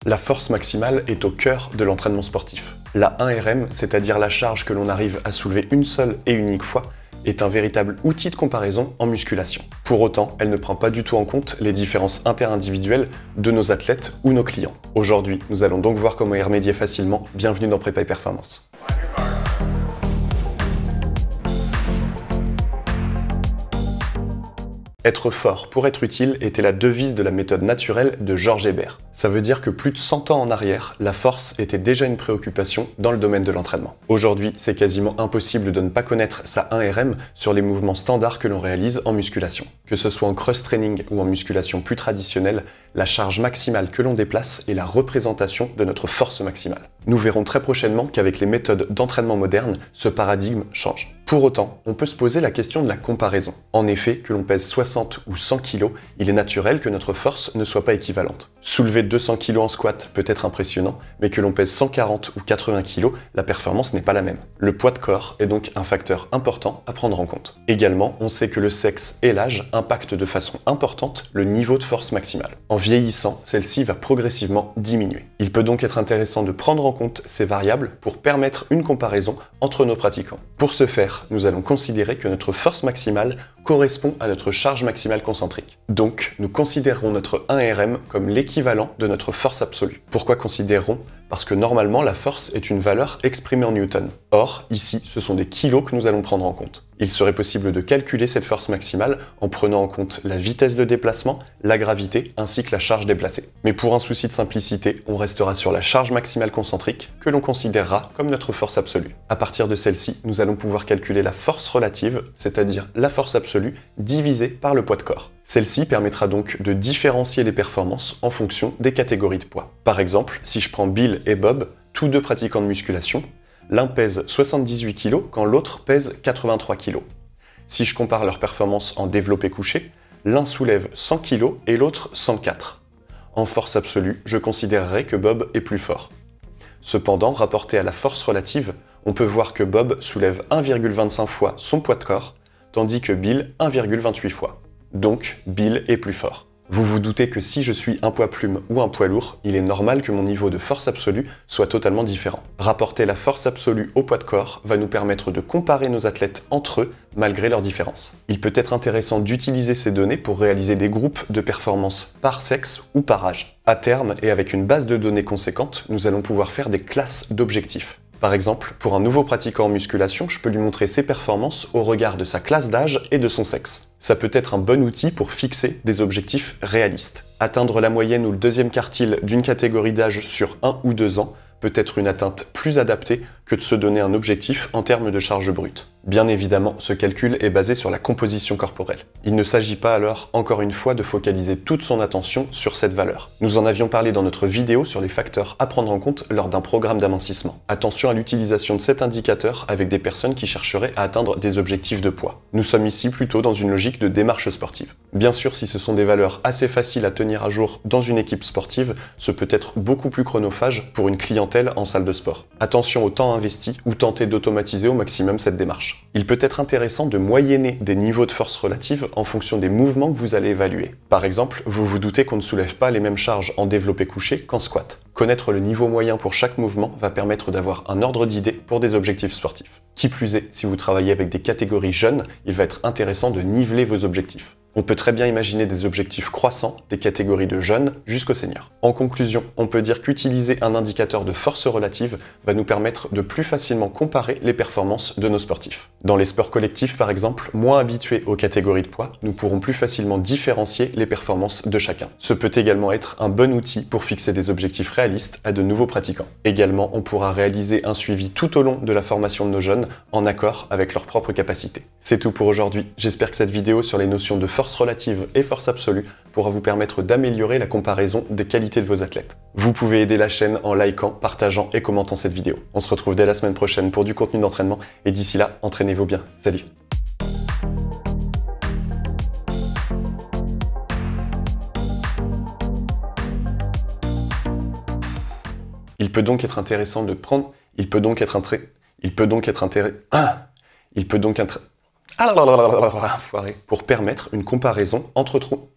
La force maximale est au cœur de l'entraînement sportif. La 1RM, c'est-à-dire la charge que l'on arrive à soulever une seule et unique fois, est un véritable outil de comparaison en musculation. Pour autant, elle ne prend pas du tout en compte les différences interindividuelles de nos athlètes ou nos clients. Aujourd'hui, nous allons donc voir comment y remédier facilement. Bienvenue dans Prépa et Performance. Être fort pour être utile était la devise de la méthode naturelle de George Hébert. Ça veut dire que plus de 100 ans en arrière, la force était déjà une préoccupation dans le domaine de l'entraînement. Aujourd'hui, c'est quasiment impossible de ne pas connaître sa 1RM sur les mouvements standards que l'on réalise en musculation. Que ce soit en cross-training ou en musculation plus traditionnelle, la charge maximale que l'on déplace est la représentation de notre force maximale. Nous verrons très prochainement qu'avec les méthodes d'entraînement modernes, ce paradigme change. Pour autant, on peut se poser la question de la comparaison. En effet, que l'on pèse 60 ou 100 kg, il est naturel que notre force ne soit pas équivalente. Soulever 200 kg en squat peut être impressionnant, mais que l'on pèse 140 ou 80 kg, la performance n'est pas la même. Le poids de corps est donc un facteur important à prendre en compte. Également, on sait que le sexe et l'âge impactent de façon importante le niveau de force maximale. En vieillissant, celle-ci va progressivement diminuer. Il peut donc être intéressant de prendre en compte ces variables pour permettre une comparaison entre nos pratiquants. Pour ce faire, nous allons considérer que notre force maximale correspond à notre charge maximale concentrique. Donc, nous considérerons notre 1RM comme l'équivalent de notre force absolue. Pourquoi considérerons ? Parce que normalement, la force est une valeur exprimée en newtons. Or, ici, ce sont des kilos que nous allons prendre en compte. Il serait possible de calculer cette force maximale en prenant en compte la vitesse de déplacement, la gravité, ainsi que la charge déplacée. Mais pour un souci de simplicité, on restera sur la charge maximale concentrique, que l'on considérera comme notre force absolue. À partir de celle-ci, nous allons pouvoir calculer la force relative, c'est-à-dire la force absolue, divisée par le poids de corps. Celle-ci permettra donc de différencier les performances en fonction des catégories de poids. Par exemple, si je prends Bill et Bob, tous deux pratiquants de musculation, l'un pèse 78 kg quand l'autre pèse 83 kg. Si je compare leurs performances en développé couché, l'un soulève 100 kg et l'autre 104. En force absolue, je considérerais que Bob est plus fort. Cependant, rapporté à la force relative, on peut voir que Bob soulève 1,25 fois son poids de corps, tandis que Bill 1,28 fois. Donc, Bill est plus fort. Vous vous doutez que si je suis un poids plume ou un poids lourd, il est normal que mon niveau de force absolue soit totalement différent. Rapporter la force absolue au poids de corps va nous permettre de comparer nos athlètes entre eux malgré leurs différences. Il peut être intéressant d'utiliser ces données pour réaliser des groupes de performances par sexe ou par âge. À terme, et avec une base de données conséquente, nous allons pouvoir faire des classes d'objectifs. Par exemple, pour un nouveau pratiquant en musculation, je peux lui montrer ses performances au regard de sa classe d'âge et de son sexe. Ça peut être un bon outil pour fixer des objectifs réalistes. Atteindre la moyenne ou le deuxième quartile d'une catégorie d'âge sur 1 ou 2 ans peut être une atteinte plus adaptée que de se donner un objectif en termes de charge brute. Bien évidemment, ce calcul est basé sur la composition corporelle. Il ne s'agit pas alors, encore une fois, de focaliser toute son attention sur cette valeur. Nous en avions parlé dans notre vidéo sur les facteurs à prendre en compte lors d'un programme d'amincissement. Attention à l'utilisation de cet indicateur avec des personnes qui chercheraient à atteindre des objectifs de poids. Nous sommes ici plutôt dans une logique de démarche sportive. Bien sûr, si ce sont des valeurs assez faciles à tenir à jour dans une équipe sportive, ce peut être beaucoup plus chronophage pour une clientèle en salle de sport. Attention au temps investi ou tenter d'automatiser au maximum cette démarche. Il peut être intéressant de moyenner des niveaux de force relative en fonction des mouvements que vous allez évaluer. Par exemple, vous vous doutez qu'on ne soulève pas les mêmes charges en développé couché qu'en squat. Connaître le niveau moyen pour chaque mouvement va permettre d'avoir un ordre d'idée pour des objectifs sportifs. Qui plus est, si vous travaillez avec des catégories jeunes, il va être intéressant de niveler vos objectifs. On peut très bien imaginer des objectifs croissants des catégories de jeunes jusqu'aux seniors. En conclusion, on peut dire qu'utiliser un indicateur de force relative va nous permettre de plus facilement comparer les performances de nos sportifs. Dans les sports collectifs par exemple, moins habitués aux catégories de poids, nous pourrons plus facilement différencier les performances de chacun. Ce peut également être un bon outil pour fixer des objectifs réalistes à de nouveaux pratiquants. Également, on pourra réaliser un suivi tout au long de la formation de nos jeunes en accord avec leurs propres capacités. C'est tout pour aujourd'hui. J'espère que cette vidéo sur les notions de force relative et force absolue pourra vous permettre d'améliorer la comparaison des qualités de vos athlètes. Vous pouvez aider la chaîne en likant, partageant et commentant cette vidéo. On se retrouve dès la semaine prochaine pour du contenu d'entraînement et d'ici là, entraînez-vous bien. Salut! Il peut donc être intéressant de prendre... Foiré. Pour permettre une comparaison entre trop.